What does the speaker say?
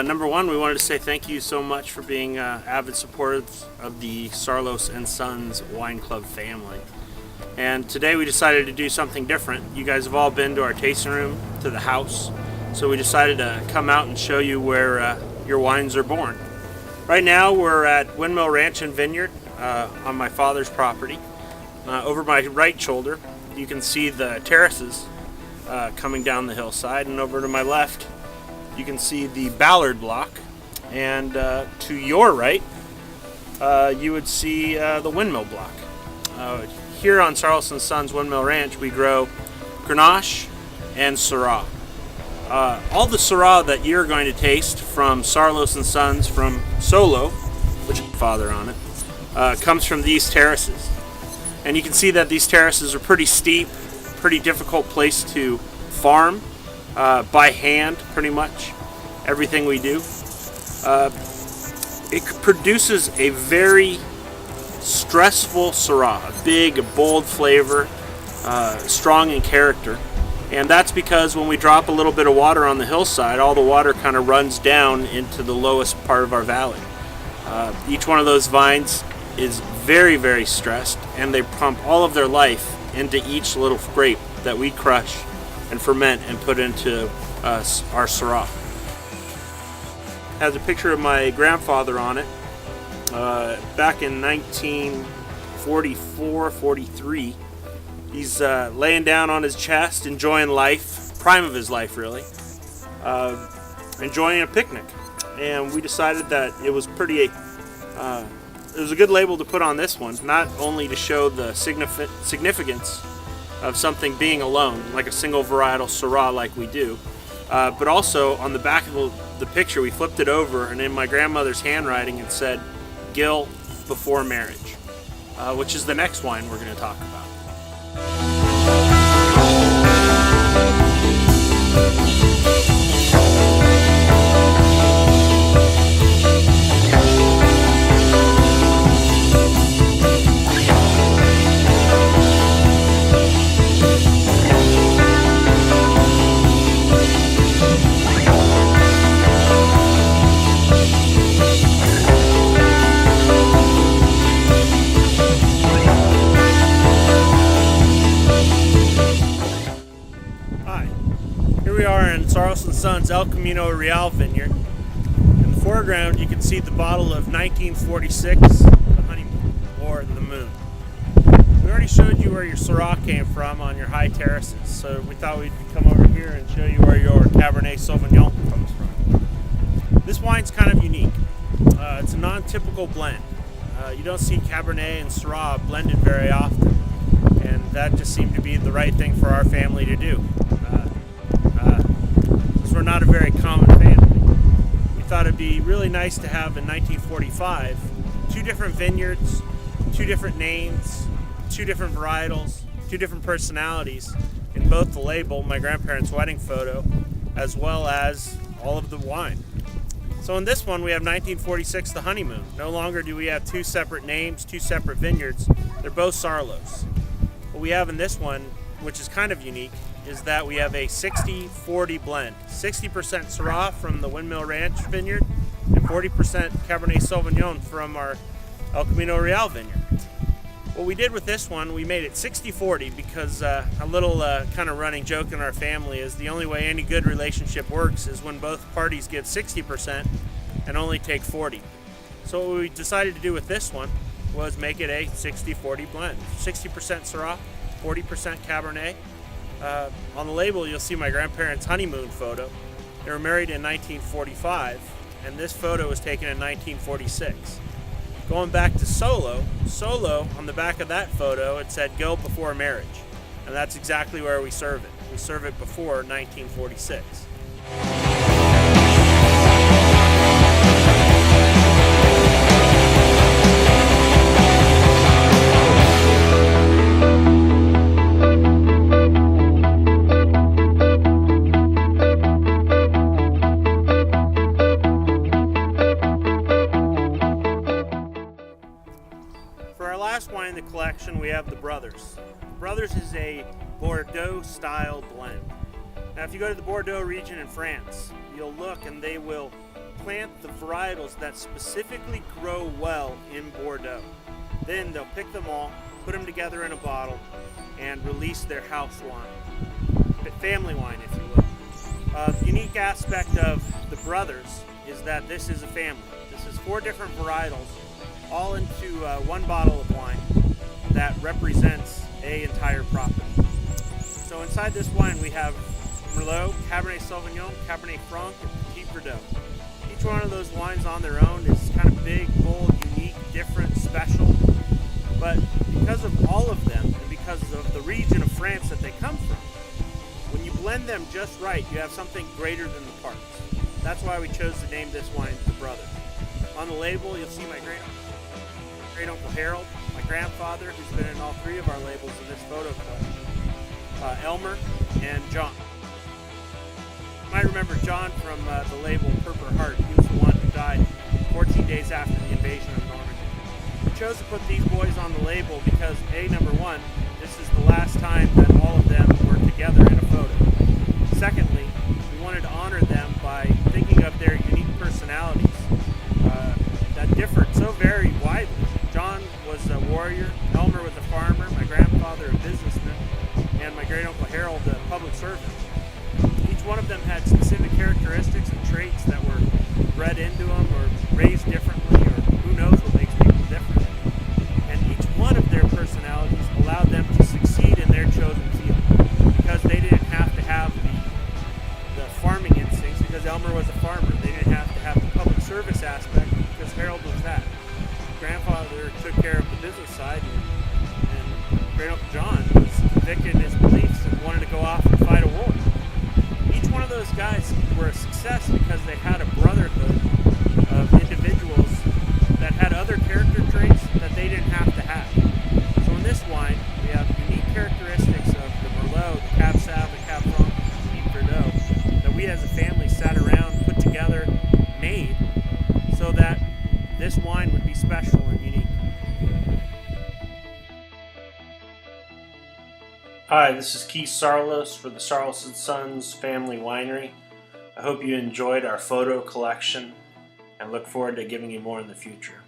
Number one, we wanted to say thank you so much for being avid supporters of the Saarloos and Sons Wine Club family. And today we decided to do something different. You guys have all been to our tasting room, to the house, so we decided to come out and show you where your wines are born. Right now we're at Windmill Ranch and Vineyard on my father's property. Over my right shoulder you can see the terraces coming down the hillside, and over to my left you can see the Ballard block, and to your right you would see the Windmill block. Here on Saarloos and Sons Windmill Ranch we grow Grenache and Syrah. All the Syrah that you're going to taste from Saarloos and Sons from Solo, which is father on it, comes from these terraces. And you can see that these terraces are pretty steep, pretty difficult place to farm by hand, pretty much everything we do. It produces a very stressful Syrah, a big, bold flavor, strong in character. And that's because when we drop a little bit of water on the hillside, all the water kind of runs down into the lowest part of our valley. Each one of those vines is very, very stressed, and they pump all of their life into each little grape that we crush and ferment and put into our Syrah. Has a picture of my grandfather on it. Back in 1944-43, he's laying down on his chest, enjoying life, prime of his life really, enjoying a picnic. And we decided that it was it was a good label to put on this one, not only to show the significance of something being alone, like a single varietal Syrah like we do, but also on the back of the picture we flipped it over, and in my grandmother's handwriting it said, "Gil before marriage," which is the next wine we're going to talk about. Here we are in Saarloos and Sons El Camino Real Vineyard. In the foreground you can see the bottle of 1946, the Honeymoon, or the Moon. We already showed you where your Syrah came from on your high terraces, so we thought we'd come over here and show you where your Cabernet Sauvignon comes from. This wine's kind of unique. It's a non-typical blend. You don't see Cabernet and Syrah blended very often, and that just seemed to be the right thing for our family to do. We're not a very common family. We thought it'd be really nice to have in 1945 two different vineyards, two different names, two different varietals, two different personalities in both the label, my grandparents' wedding photo, as well as all of the wine. So in this one we have 1946 the Honeymoon. No longer do we have two separate names, two separate vineyards. They're both Saarloos. What we have in this one, which is kind of unique, is that we have a 60-40 blend. 60% Syrah from the Windmill Ranch Vineyard and 40% Cabernet Sauvignon from our El Camino Real Vineyard. What we did with this one, we made it 60-40 because a little kind of running joke in our family is the only way any good relationship works is when both parties give 60% and only take 40. So what we decided to do with this one was make it a 60-40 blend. 60% Syrah, 40% Cabernet. On the label you'll see my grandparents' honeymoon photo. They were married in 1945, and this photo was taken in 1946. Going back to Solo, on the back of that photo it said "Go before marriage," and that's exactly where we serve it. We serve it before 1946. Wine in the collection we have the Brothers. The Brothers is a Bordeaux style blend. Now if you go to the Bordeaux region in France, you'll look and they will plant the varietals that specifically grow well in Bordeaux. Then they'll pick them all, put them together in a bottle, and release their house wine. Family wine, if you will. The unique aspect of the brothers is that this is a family. This is 4 different varietals, all into one bottle of wine that represents an entire property. So inside this wine we have Merlot, Cabernet Sauvignon, Cabernet Franc, and Petit Verdot. Each one of those wines on their own is kind of big, bold, unique, different, special. But because of all of them, and because of the region of France that they come from, when you blend them just right, you have something greater than the parts. That's why we chose to name this wine The Brothers. On the label, you'll see my great uncle Harold, my grandfather, who's been in all 3 of our labels in this photo clip, Elmer, and John. You might remember John from the label Purple Heart. He was the one who died 14 days after the invasion of Normandy. We chose to put these boys on the label because number one, this is the last time that all of them were together in a photo. Secondly, we wanted to honor them by thinking of their unique personalities that differed so very widely. John was a warrior, Elmer was a farmer, my grandfather a businessman, and my great uncle Harold a public servant. Each one of them had specific characteristics and traits that were bred into them or raised differently, or who knows what makes people different. And each one of their personalities allowed them to succeed in their chosen field because they didn't have to have the farming instincts because Elmer was a farmer. They didn't have to have the public service aspect because Harold was that. Grandfather took care of the business side, and great uncle John was convicted in his beliefs and wanted to go off and fight a war. Each one of those guys were a success because they had a brotherhood of individuals that had other character traits that they didn't have to have. So in this wine, we have unique characteristics of the Merlot, the Cab Sauv, the Cab Franc, the Petit Verdot that we as a family sat around, put together, made so that this wine would be special and unique. Hi, this is Keith Saarloos for the Saarloos & Sons Family Winery. I hope you enjoyed our photo collection and look forward to giving you more in the future.